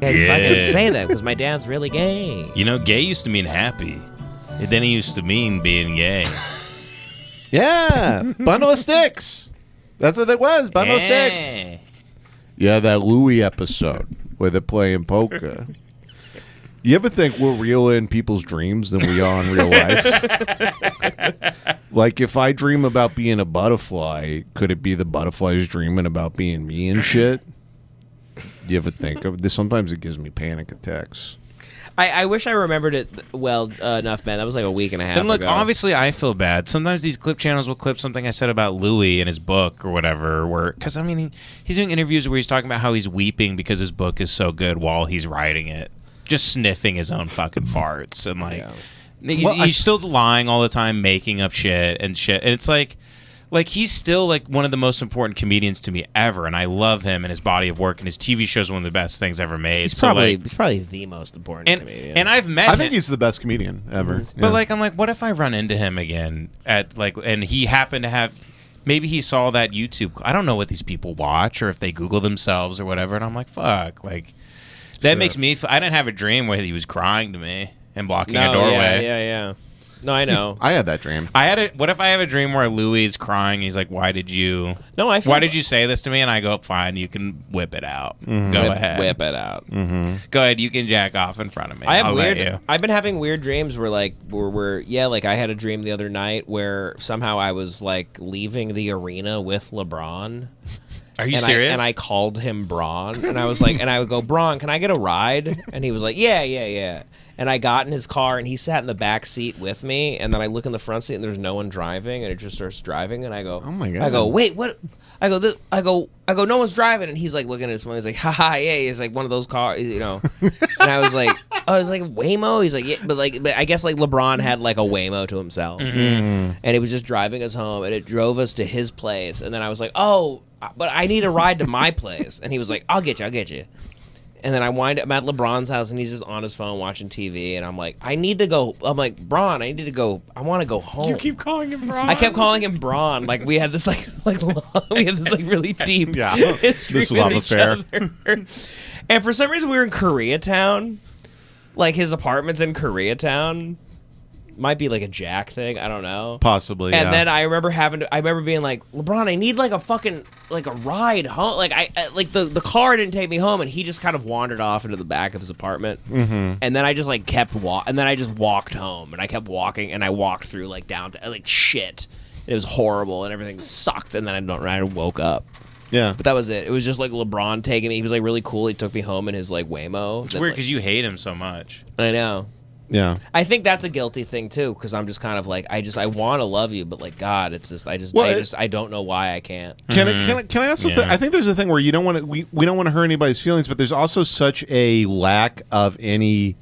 guys fucking say that because my dad's really gay. You know, gay used to mean happy. And then it used to mean being gay. Yeah, bundle of sticks. That's what it was, bundle of sticks. Yeah, that Louis episode where they're playing poker. You ever think we're realer in people's dreams than we are in real life? Like, if I dream about being a butterfly, could it be the butterflies dreaming about being me and shit? You ever think of this? Sometimes it gives me panic attacks. I wish I remembered it well enough, man. That was like a week and a half And look, ago. obviously I feel bad. Sometimes these clip channels will clip something I said about Louis in his book or whatever. Because, I mean, he's doing interviews where he's talking about how he's weeping because his book is so good while he's writing it. Just sniffing his own fucking farts. And, like, he's still lying all the time, making up shit. And it's like he's still like one of the most important comedians to me ever, and I love him and his body of work, and his TV show is one of the best things ever made. He's probably the most important comedian. And I've met him. I think he's the best comedian ever. But like, I'm like, what if I run into him again at like, and he happened to have, maybe he saw that YouTube. I don't know what these people watch or if they Google themselves or whatever, and I'm like, fuck, like that makes me. I didn't have a dream where he was crying to me and blocking a doorway. Yeah. No, I know. I had that dream. What if I have a dream where Louis is crying? He's like, "Why did you? Why did you say this to me?" And I go, "Fine, you can whip it out. Go ahead, whip it out. Go ahead. You can jack off in front of me. I've been having weird dreams where like like I had a dream the other night where somehow I was like leaving the arena with LeBron. Are you serious? And I called him Braun, and I was like, and I would go, Braun, can I get a ride? And he was like, yeah. And I got in his car, and he sat in the back seat with me. And then I look in the front seat, and there's no one driving, and it just starts driving. And I go, oh my god! I go, wait, what? I go, no one's driving. And he's like looking at his phone. He's like, haha, yeah. He's like one of those cars, you know. And I was like, Waymo. He's like, yeah, but I guess like LeBron had like a Waymo to himself, and it was just driving us home, and it drove us to his place. And then I was like, oh, but I need a ride to my place. And he was like, I'll get you. And then I'm at LeBron's house, and he's just on his phone watching TV. And I'm like, I need to go. I'm like, Braun, I need to go. I want to go home. You keep calling him Braun. I kept calling him Braun. Like we had this really deep history this love with affair. each other. And for some reason, we were in Koreatown. Like his apartment's in Koreatown. Might be like a Jack thing. I don't know. Possibly. And then I remember being like, LeBron, I need like a fucking like a ride home. Like like the car didn't take me home, and he just kind of wandered off into the back of his apartment. And then I just like and then I just walked home, and I kept walking, and I walked through like downtown, like shit. And it was horrible, and everything sucked. And then I woke up. Yeah. But that was it. It was just like LeBron taking me. He was like really cool. He took me home in his like Waymo. It's weird because you hate him so much. I know. Yeah. I think that's a guilty thing too, because I'm just kind of like I want to love you, but like God, it's just I don't know why I can't. Can I also? I think there's a thing where you don't want to. We don't want to hurt anybody's feelings, but there's also such a lack of any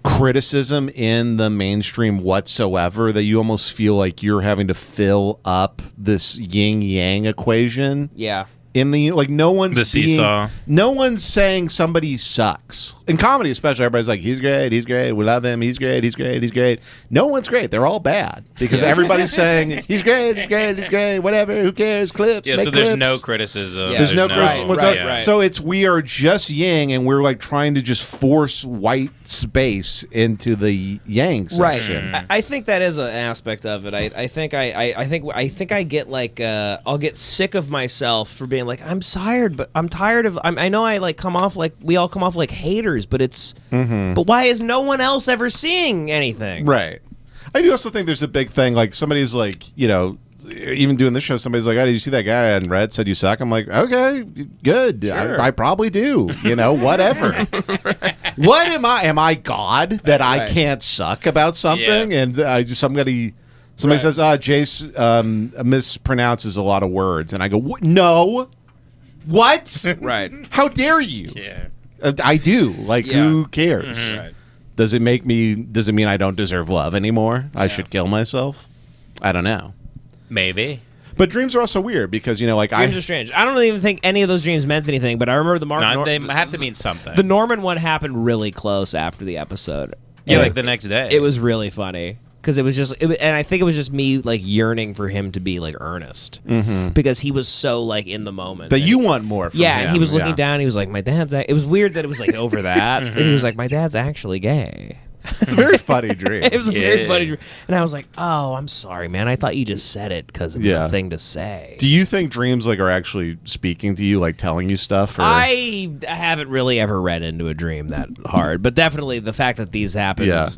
criticism in the mainstream whatsoever that you almost feel like you're having to fill up this yin yang equation. Yeah. In the like, no one's the seesaw. No one's saying somebody sucks in comedy, especially. Everybody's like, he's great, we love him, he's great. No one's great. They're all bad because everybody's saying he's great, whatever. Who cares? Clips. Yeah. Make so there's clips. no criticism. There's no criticism. Right. So we are just yin, and we're like trying to just force white space into the yang section. Right. I think that is an aspect of it. I think I get like I'll get sick of myself for being like, I'm tired, but I'm tired of. I know I like come off like we all come off like haters, but it's. But why is no one else ever seeing anything? Right. I do also think there's a big thing. Like somebody's like, you know, even doing this show, somebody's like, "Oh, did you see that guy on Red said you suck?" I'm like, "Okay, good. Sure. I probably do. You know, whatever. What am I? Am I God that I can't suck about something?" Yeah. And somebody says, Jace mispronounces a lot of words, and I go, "No, what? Right? How dare you?" Yeah. I do. Like, who cares? Mm-hmm. Right. Does it mean I don't deserve love anymore? I should kill myself? I don't know. Maybe. But dreams are also weird because, you know, like Dreams are strange. I don't even think any of those dreams meant anything, but I remember They have to mean something. The Norman one happened really close after the episode. Yeah, like the next day. It was really funny because it was just, and I think it was just me like yearning for him to be like earnest because he was so like in the moment That and you want more from him. and he was looking down. He was like, "My dad's." It was weird that it was like over that. And he was like, "My dad's actually gay." It's a very funny dream. It was a very funny dream, and I was like, "Oh, I'm sorry, man. I thought you just said it because it was a thing to say." Do you think dreams like are actually speaking to you, like telling you stuff? Or? I haven't really ever read into a dream that hard, but definitely the fact that these happened. Yeah.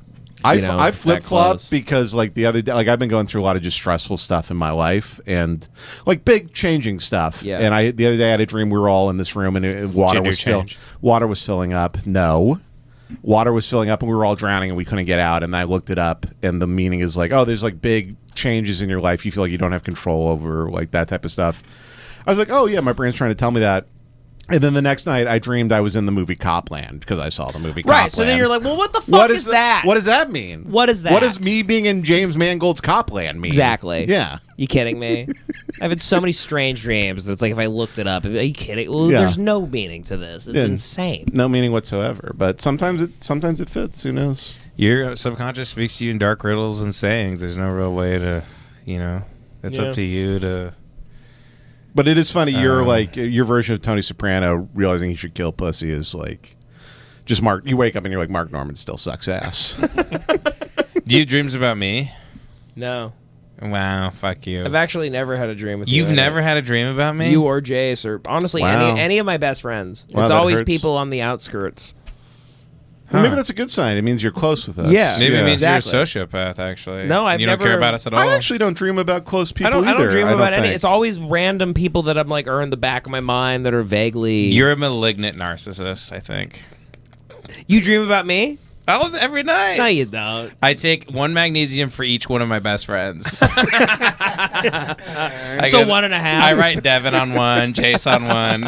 I flip flopped because like the other day, like I've been going through a lot of just stressful stuff in my life and like big changing stuff. Yeah. And the other day I had a dream we were all in this room and water was filling up. No. Water was filling up and we were all drowning and we couldn't get out. And I looked it up and the meaning is like, oh, there's like big changes in your life. You feel like you don't have control over like that type of stuff. I was like, oh yeah, my brain's trying to tell me that. And then the next night, I dreamed I was in the movie Copland because I saw the movie Copland. Right, so then you're like, well, what the fuck is that? What does that mean? What is that? What does me being in James Mangold's Copland mean? Exactly. Yeah. You kidding me? I've had so many strange dreams that it's like if I looked it up, are you kidding? Well, Yeah. there's no meaning to this. It's insane. No meaning whatsoever. But sometimes it fits. Who knows? Your subconscious speaks to you in dark riddles and sayings. There's no real way to, it's up to you to... But it is funny. You're like your version of Tony Soprano realizing he should kill pussy is like just Mark. You wake up and you're like Mark Norman still sucks ass. Do you have dreams about me? No. Wow, fuck you. I've actually never had a dream with you. You've never had a dream about me? You or Jace or honestly Wow. any of my best friends. Wow, It's that always hurts. people on the outskirts. Well, maybe that's a good sign. It means you're close with us. Yeah. Maybe it means Exactly. you're a sociopath, actually. No, I've You don't care never- about us at all? I actually don't dream about close people I either. don't dream about any. think. It's always random people that I'm like are in the back of my mind that are vaguely. You're a malignant narcissist, I think. You dream about me? Every night. No, you don't. I take one magnesium for each one of my best friends. So 1.5. I write Devin on one, Jace on one.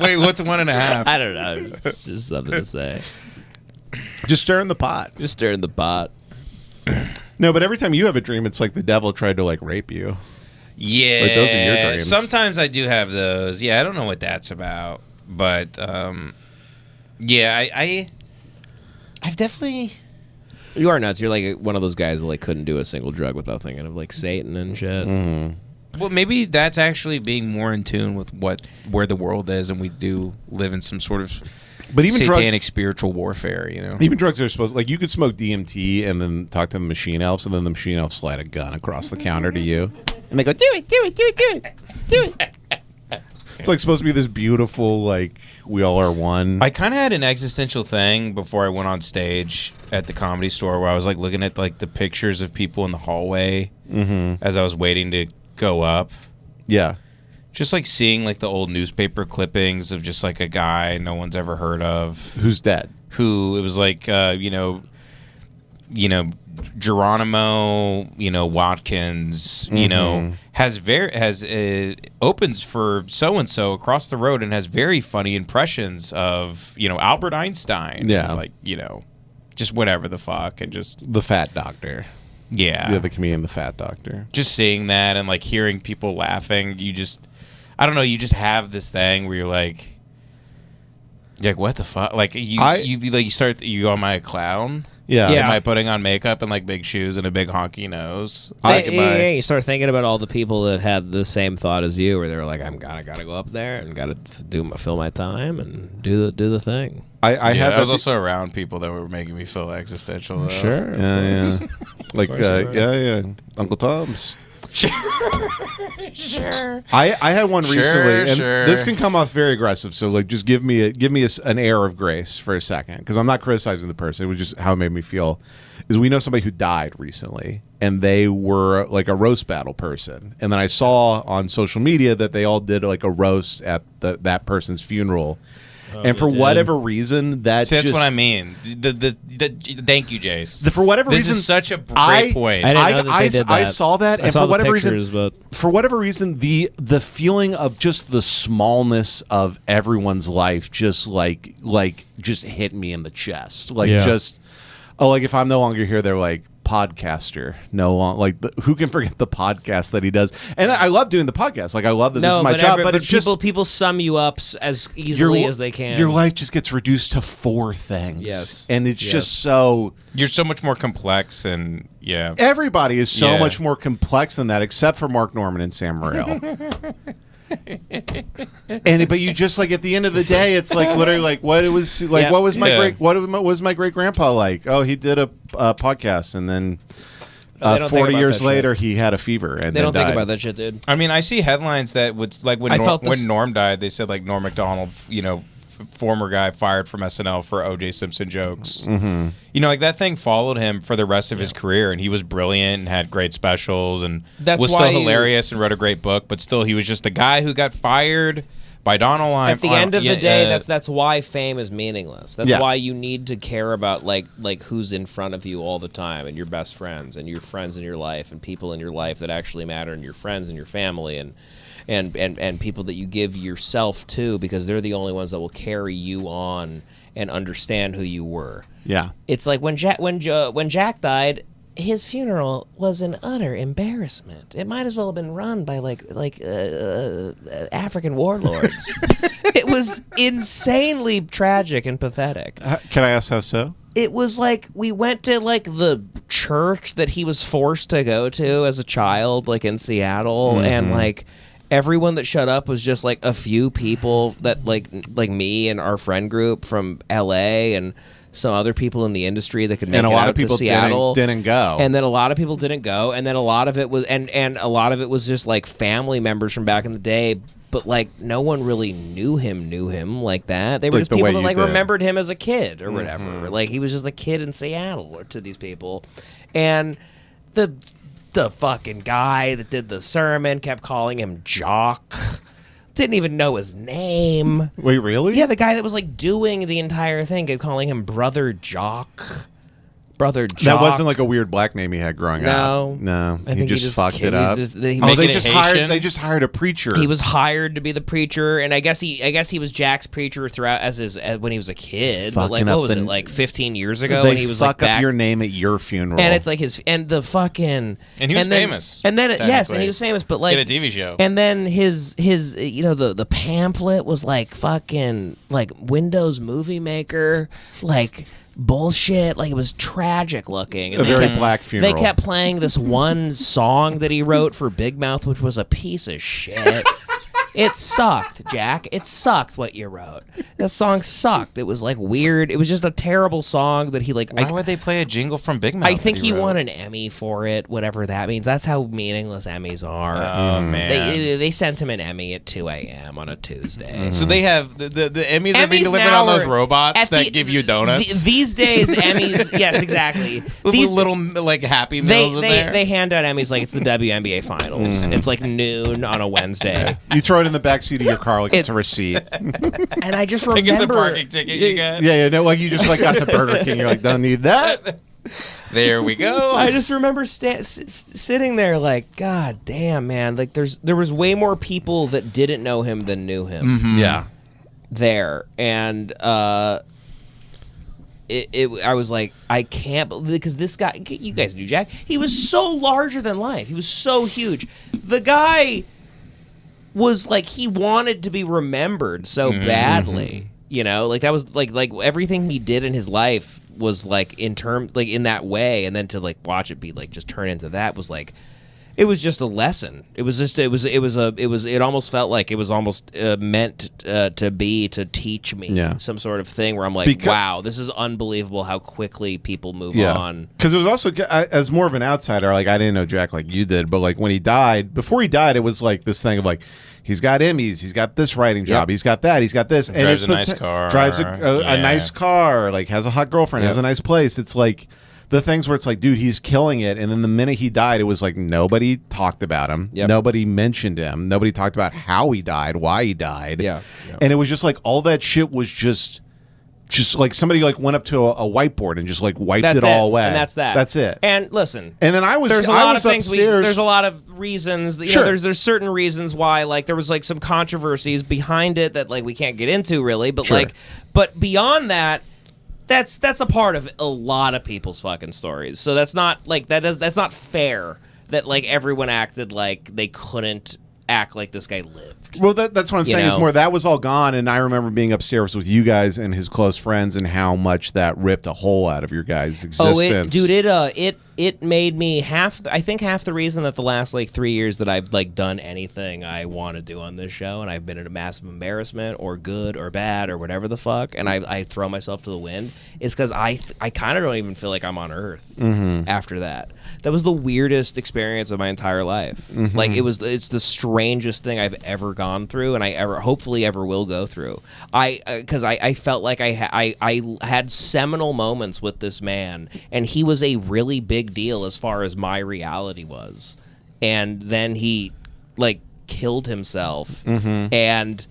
Wait, what's 1.5? I don't know. Just something to say. Just stir in the pot. Just stirring the pot. No, but every time you have a dream, it's like the devil tried to like rape you. Yeah. Like, those are your dreams. Sometimes I do have those. Yeah, I don't know what that's about. But, yeah, I've definitely... You are nuts. You're like one of those guys that like couldn't do a single drug without thinking of like Satan and shit. Well, maybe that's actually being more in tune with where the world is, and we do live in some sort of But even satanic drugs, spiritual warfare, even drugs are supposed like you could smoke DMT and then talk to the machine elves, and then the machine elves slide a gun across the counter to you, and they go, "Do it, do it, do it, do it, do it." It's like supposed to be this beautiful, like we all are one. I kind of had an existential thing before I went on stage at the Comedy Store, where I was like looking at like the pictures of people in the hallway as I was waiting to go up. Yeah. Just like seeing like the old newspaper clippings of just like a guy no one's ever heard of, Who's dead? who it was like Geronimo, Watkins, has opens for so and so across the road and has very funny impressions of Albert Einstein. Yeah. like just whatever the fuck, and just The fat doctor. yeah, The comedian, the fat doctor. just seeing that and like hearing people laughing, I don't know, you just have this thing where you're like what the fuck? Like you am I a clown? Yeah. Yeah. Am I putting on makeup and like big shoes and a big honky nose? You start thinking about all the people that had the same thought as you, where they were like, "I'm gotta go up there and gotta fill my time and do the thing." I was also around people that were making me feel existential. Though. Sure. Yeah. Like right. yeah. Uncle Tom's. Sure. I had one recently, and sure. this can come off very aggressive. So like, just give me an air of grace for a second, because I'm not criticizing the person. It was just how it made me feel. Is we know somebody who died recently, and they were like a roast battle person, and then I saw on social media that they all did like a roast at that person's funeral. And for whatever reason, that's what I mean. Thank you, Jace. For whatever this reason, is such a great point. I didn't know that they did that. I saw that, and saw for the whatever pictures, reason, but for whatever reason, the feeling of just the smallness of everyone's life just just hit me in the chest. Like Yeah. just like if I'm no longer here, they're like, podcaster. No, like who can forget the podcast that he does? And I love doing the podcast. Like I love that this is my job. But it's people sum you up as easily as they can. Your life just gets reduced to 4 things. Yes, and it's just so you're so much more complex, and everybody is so much more complex than that, except for Mark Norman and Sam Morril. But you just like at the end of the day, it's like literally like what it was like. What was my great grandpa like? Oh, he did a podcast, and then 40 years later, he had a fever, and they don't died. think about that shit, dude. I mean, I see headlines that would like when Norm died, they said like Norm Macdonald, former guy fired from SNL for O.J. Simpson jokes. Mm-hmm. Like that thing followed him for the rest of his career, and he was brilliant and had great specials and was still hilarious and wrote a great book, but still he was just the guy who got fired by Donald Line. At the end of the day, that's why fame is meaningless. That's why you need to care about like who's in front of you all the time, and your best friends and your friends in your life and people in your life that actually matter, and your friends and your family and people that you give yourself to, because they're the only ones that will carry you on and understand who you were. Yeah, it's like when Jack died, his funeral was an utter embarrassment. It might as well have been run by African warlords. It was insanely tragic and pathetic. Can I ask how so? It was like we went to like the church that he was forced to go to as a child, like in Seattle, and like everyone that showed up was just like a few people that like me and our friend group from LA and some other people in the industry that could make it out to Seattle. Didn't go. And then a lot of people didn't go, and then a lot of it was and a lot of it was just like family members from back in the day, but like no one really knew him like that. They were just people that like remembered him as a kid or whatever. Like he was just a kid in Seattle to these people. And the fucking guy that did the sermon kept calling him Jock. Didn't even know his name. Wait, really? Yeah, the guy that was like doing the entire thing kept calling him Brother Jock. Brother Jock. That wasn't like a weird black name he had growing up. No. He just fucked it up. They just hired a preacher. He was hired to be the preacher, and I guess he was Jack's preacher throughout as when he was a kid. But like what was it, like 15 years ago when he was like back? Up your name at your funeral. And it's like his and the fucking and he was famous. And then yes, and he was famous, but like he had a TV show. And then his the pamphlet was like fucking like Windows Movie Maker, like bullshit. Like it was tragic looking. And a very black funeral. They kept playing this one song that he wrote for Big Mouth, which was a piece of shit. It sucked, Jack. It sucked what you wrote. That song sucked. It was like weird. It was just a terrible song that he like. Why would they play a jingle from Big Mouth? I think he won an Emmy for it, whatever that means. That's how meaningless Emmys are. Oh man! They sent him an Emmy at 2 a.m. on a Tuesday. Mm-hmm. So they have the Emmys are being delivered on those robots that give you donuts. These days, Emmys. Yes, exactly. These little like Happy Meals in there. They hand out Emmys like it's the WNBA finals. It's like noon on a Wednesday. You throw it in the backseat of your car like it's a receipt. And I just remember it's a parking ticket you got. Yeah, no, like you just like got to Burger King. You're like, don't need that. There we go. I just remember sitting there like, God damn, man! Like there was way more people that didn't know him than knew him. Mm-hmm. Yeah, there and I was like, I can't believe, because this guy, you guys knew Jack. He was so larger than life. He was so huge. The guy was like, he wanted to be remembered so badly, like that was like everything he did in his life was like in that way, and then to like watch it be like just turn into that was like, it was just a lesson. It almost felt like it was almost meant to teach me some sort of thing where I'm like, wow, this is unbelievable how quickly people move on. Because it was also, as more of an outsider, like I didn't know Jack like you did, but like when he died, before he died, it was like this thing of like, he's got Emmys, he's got this writing job, he's got that, he's got this, and drives a nice car, drives a nice car, like has a hot girlfriend, has a nice place. It's like the things where it's like, dude, he's killing it. And then the minute he died, it was like nobody talked about him. Yep. Nobody mentioned him. Nobody talked about how he died, why he died. Yeah. And it was just like all that shit was just like somebody like went up to a whiteboard and just like wiped it all away. And that's that. That's it. And listen. And then there's a lot of reasons. There's certain reasons why like there was like some controversies behind it that like we can't get into really. But but beyond that, that's a part of a lot of people's fucking stories. So that's not like that's not fair that like everyone acted like they couldn't act like this guy lived. Well, that's what I'm saying is more that was all gone, and I remember being upstairs with you guys and his close friends, and how much that ripped a hole out of your guys' existence. It made me I think half the reason that the last like 3 years that I've like done anything I want to do on this show, and I've been in a massive embarrassment or good or bad or whatever the fuck, and I throw myself to the wind, is because I kind of don't even feel like I'm on Earth after that. That was the weirdest experience of my entire life. Like it's the strangest thing I've ever gone through, and I hopefully ever will go through. Because I felt like I had seminal moments with this man, and he was a really big deal as far as my reality was, and then he like killed himself, and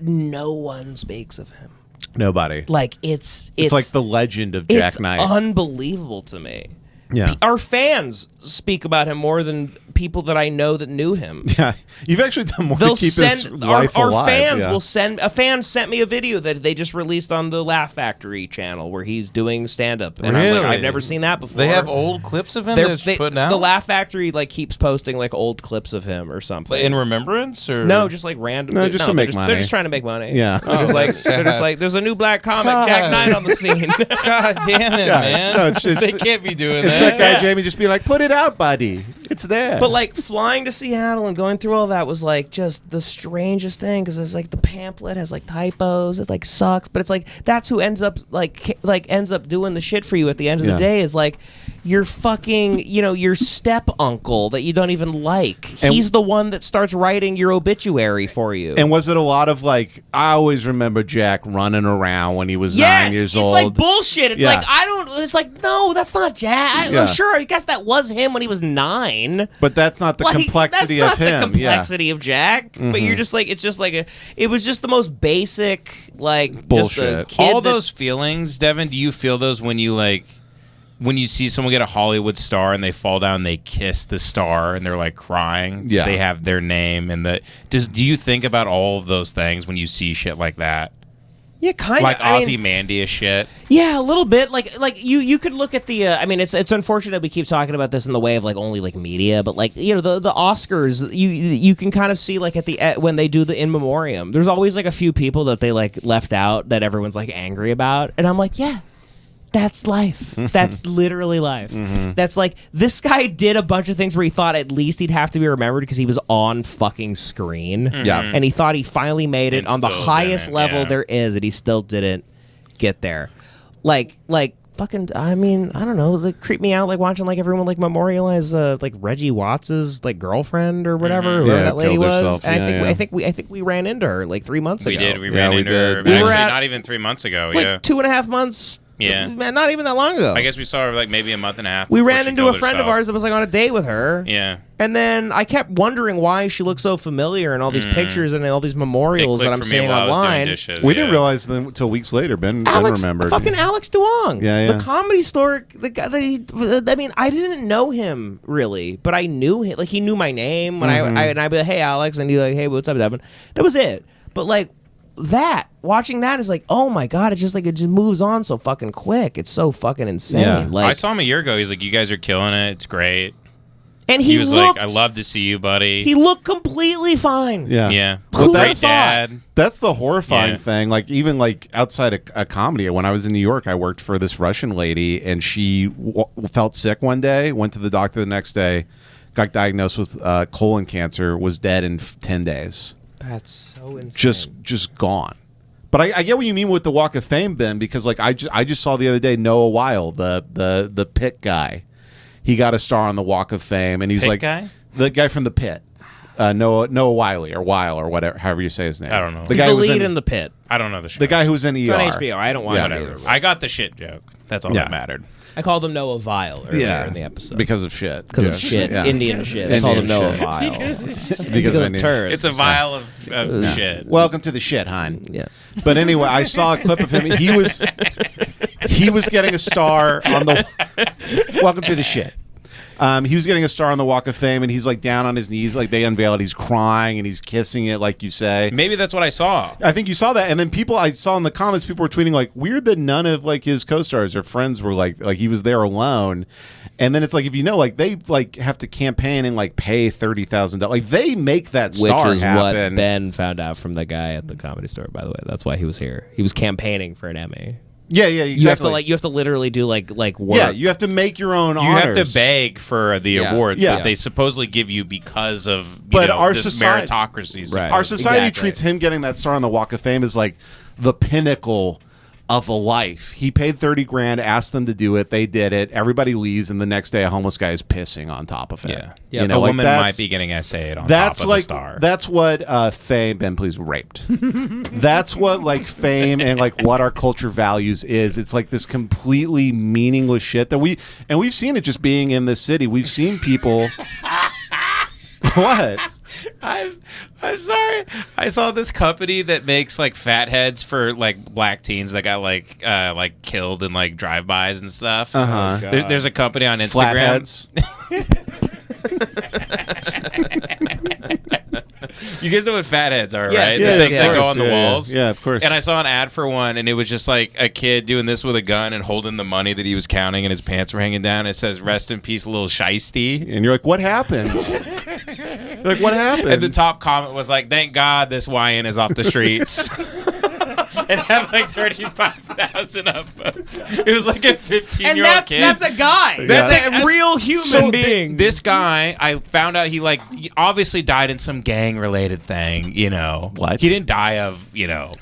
no one speaks of him. Nobody. Like it's like the legend of Jack Knight. It's unbelievable to me. Yeah. Our fans speak about him more than people that I know that knew him. Yeah, you've actually done more to keep his life alive. Our fans will send. A fan sent me a video that they just released on the Laugh Factory channel where he's doing stand-up, and really? I'm like, I've never seen that before. They have old clips of him that's put out? The Laugh Factory like keeps posting like old clips of him or something. In remembrance, or no, just like random. No, just to make money. They're just trying to make money. Yeah, they're just like there's a new black comic, Jack Knight, on the scene. God damn it, man! No, they can't be doing that. It's that guy Jamie just be like, put it out, buddy. It's there. But like flying to Seattle and going through all that was like just the strangest thing, because it's like the pamphlet has like typos. It like sucks, but it's like that's who ends up ends up doing the shit for you at the end of the day, is like your fucking your step uncle that you don't even like. He's the one that starts writing your obituary for you. And was it a lot of like, I always remember Jack running around when he was 9 years old? It's like bullshit. It's like it's like, no, that's not Jack. I'm sure, I guess that was him when he was 9. But that's not the complexity of him. That's not the complexity of Jack. But you're just like, it's just like it was just the most basic like bullshit. Just a kid those feelings, Devin, do you feel those when you see someone get a Hollywood star and they fall down and they kiss the star and they're like crying? Yeah. They have their name and do you think about all of those things when you see shit like that? Yeah, kind of. Like Ozymandias shit. Yeah, a little bit. Like you could look at the. I mean, it's unfortunate we keep talking about this in the way of like only like media, but like the Oscars, you can kind of see like at the when they do the in memoriam, there's always like a few people that they like left out that everyone's like angry about, and I'm like, yeah. That's life. That's literally life. That's like, this guy did a bunch of things where he thought at least he'd have to be remembered because he was on fucking screen. Yeah. And he thought he finally made it on the highest level there is, and he still didn't get there. Like fucking, I mean, I don't know, like creep me out like watching like everyone like memorialize like Reggie Watts's like girlfriend or whatever, whoever that lady was. Herself. And I think we ran into her like 3 months ago. We did. We ran into her. We Actually, were at, not even 3 months ago. like yeah. 2.5 months. Yeah. Not even that long ago. I guess we saw her like maybe a month and a half. We before ran she into killed a friend of herself. ours that was like on a date with her. Yeah. And then I kept wondering why she looked so familiar in all these pictures and all these memorials that I'm seeing online. We didn't realize them until weeks later. Ben remembered. Fucking Alex Duong. Yeah. The Comedy Store. The guy. I mean, I didn't know him really, but I knew him. Like he knew my name when I'd be like, "Hey, Alex," and he'd be like, "Hey, what's up, Devin?" That was it. But like watching that is like, oh my god, it just moves on so fucking quick. It's so fucking insane. Yeah. Like, I saw him a year ago. He's like, "You guys are killing it. It's great." And he was like, "I love to see you, buddy." He looked completely fine. Yeah. Yeah. Who Great would've thought? dad. That's the horrifying Yeah. thing. Like even like outside of a comedy, when I was in New York, I worked for this Russian lady, and she felt sick one day. Went to the doctor the next day, got diagnosed with colon cancer. Was dead in 10 days. That's so insane. Just gone. But I get what you mean with the Walk of Fame, Ben, because like I just saw the other day Noah Weil, the Pit guy. He got a star on the Walk of Fame, and he's Pit like guy? The guy from the Pit. Noah Wiley or Weil or whatever, however you say his name. I don't know. The He's guy the who was lead in the pit. I don't know the show. the guy who was in ER. It's on HBO. I don't watch Yeah. it Whatever. either. I got the shit joke. That's all Yeah. that mattered. I called him Noah Vile earlier in the episode. Because of shit. Because of shit. Yeah. Indian shit. I called him Indian Noah shit. Vile. Because of of turds. It's a vial of shit. Welcome to the shit, hon. Yeah. But anyway, I saw a clip of him. He was getting a star on the Welcome to the shit. He was getting a star on the Walk of Fame, and he's like down on his knees, like they unveil it. He's crying and he's kissing it, like you say. Maybe that's what I saw. I think you saw that, and then I saw in the comments, people were tweeting like, weird that none of like his co-stars or friends were like he was there alone. And then it's like, if you know, like they like have to campaign and like pay $30,000, like they make that star Which is happen. what Ben found out from the guy at the Comedy Store. By the way, that's why he was here. He was campaigning for an Emmy. Yeah, exactly. You have to literally do like work. Yeah, you have to make your own You honors. have to beg for the awards Yeah. that they supposedly give you because of our this society- meritocracy. Right. Our society Exactly. treats him getting that star on the Walk of Fame as like the pinnacle of a life. He paid $30,000, asked them to do it. They did it. Everybody leaves, and the next day a homeless guy is pissing on top of it. Yeah. You know, a like woman that's- might be getting essayed on That's top of like the star. that's what fame. Ben, please raped. That's what like fame and like what our culture values is. It's like this completely meaningless shit that we've seen it just being in this city. We've seen people. What? I'm sorry. I saw this company that makes like fat heads for like black teens that got like killed in like drive-bys and stuff. Uh-huh. There's a company on Instagram. Flatheads. You guys know what fat heads are, Yes, right? yes, The things yeah. that go Of on the course, yeah, walls. yeah, of course. And I saw an ad for one, and it was just like a kid doing this with a gun and holding the money that he was counting, and his pants were hanging down. It says, "Rest in peace, little shiesty." And you're like, what happened? You're like, what happened? And the top comment was like, "Thank God this YN is off the streets." And had like 35,000 upvotes. It was like a 15-year-old kid. that's a guy. That's a real human So being. this guy, I found out he obviously died in some gang-related thing, you know. What? He didn't die of,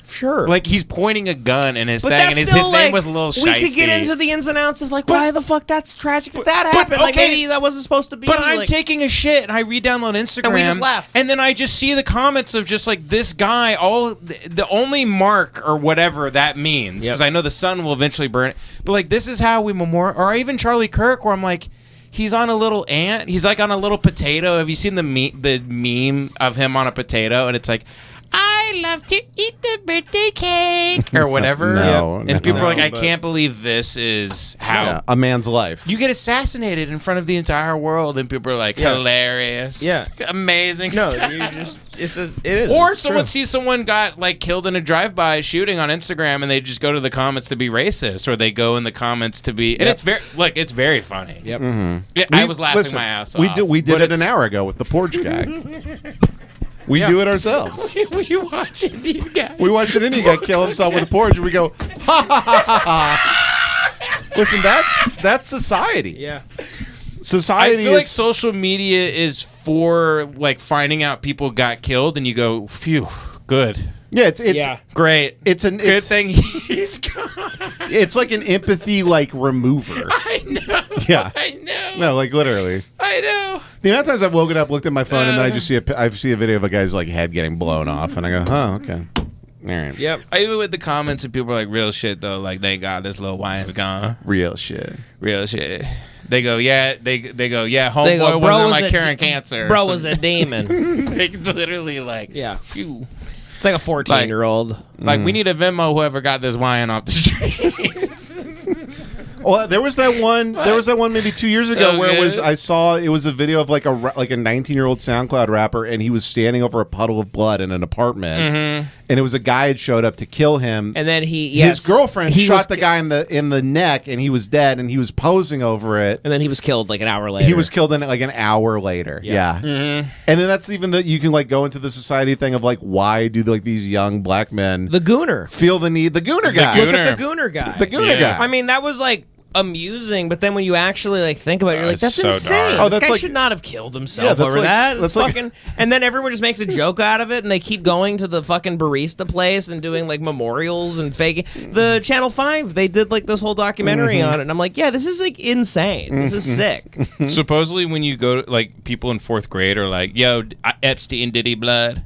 Sure. like he's pointing a gun in his But thing, that's and his still, name like, was Lil Shiesty. We could get into the ins and outs of like why the fuck that's tragic that happened. Like okay. maybe that wasn't supposed to be. But I'm like, taking a shit, and I re-download Instagram, And we just laugh. and then I just see the comments of just like this guy. The only mark or whatever that means, because Yep. I know the sun will eventually burn it. But like this is how we memorial, or even Charlie Kirk, where I'm like, he's on a little ant. He's like on a little potato. Have you seen the meme of him on a potato? And it's like, I love to eat the birthday cake or whatever. No, and people are like, I but- can't believe this is how. Yeah, a man's life. You get assassinated in front of the entire world, and people are like, hilarious, Yeah. amazing no, stuff. you just it is. Or it's someone true. sees someone got like killed in a drive-by shooting on Instagram, and they just go to the comments to be racist, or they go in the comments to be, and Yep. it's very funny. Yep. Yeah, I was laughing my ass off. We did but it it's- an hour ago with the porch guy. We do it ourselves. We watch it, you guys. We watch an Indian guy kill himself with a porch, and we go, ha ha ha ha. Listen, that's society. Yeah. Society I feel like is social media is for like finding out people got killed, and you go, phew, good, it's Yeah. great. Good Good thing he's gone. It's like an empathy like remover. I know. Yeah. I know. No, like literally. I know. The amount of times I've woken up, looked at my phone, and then I just see a video of a guy's like head getting blown off, and I go, oh, okay, all right, Yep. I even with the comments and people are like, real shit though. Like, thank God this little wine's gone. real shit. Real shit. They go, yeah. They go, yeah. They go, Homeboy bro wasn't was like a curing de- cancer. or Bro something. was a demon. They literally like, Yeah. phew. It's like a 14-year-old. Like, we need a Venmo. Whoever got this wine off the street. Well, there was that one. There was that one maybe 2 years So ago where good. I saw it was a video of like a 19-year-old SoundCloud rapper, and he was standing over a puddle of blood in an apartment, and it was a guy had showed up to kill him, And then his girlfriend he shot was the ki- guy in the neck, and he was dead, and he was posing over it. And then he was killed like an hour later. He was killed in like an hour later. Yeah. And then that's even that you can like go into the society thing of like, why do like these young black men the gooner. feel the need? The gooner guy. gooner. Look at the gooner guy. The gooner Yeah. guy. I mean, that was like amusing, but then when you actually like think about it, you're like, it's that's so insane. dark. Oh, This that's guy like- should not have killed himself Yeah, that's over like- that. that's It's like- fucking, and then everyone just makes a joke out of it, and they keep going to the fucking barista place and doing like memorials and faking. The Channel 5, they did like this whole documentary on it, and I'm like, yeah, this is like insane. This is sick. Supposedly, when you go to, like, people in 4th grade are like, yo, Epstein Diddy blood.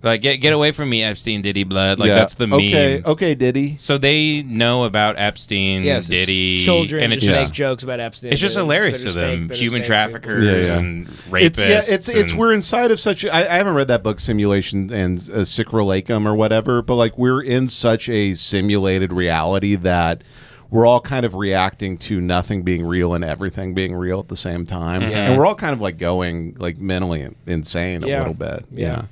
Like, get away from me, Epstein Diddy blood. Like, that's the meme. Okay, Diddy. So they know about Epstein, Yes, Diddy, children and it's just just make jokes about Epstein. it's just They're hilarious to just them. fake, Human they're just fake. traffickers Yeah. and rapists. It's and- we're inside of such. I haven't read that book, Simulation and Sacralacum or whatever, but like we're in such a simulated reality that we're all kind of reacting to nothing being real and everything being real at the same time. And we're all kind of like going like mentally insane a Yeah. little bit. Yeah.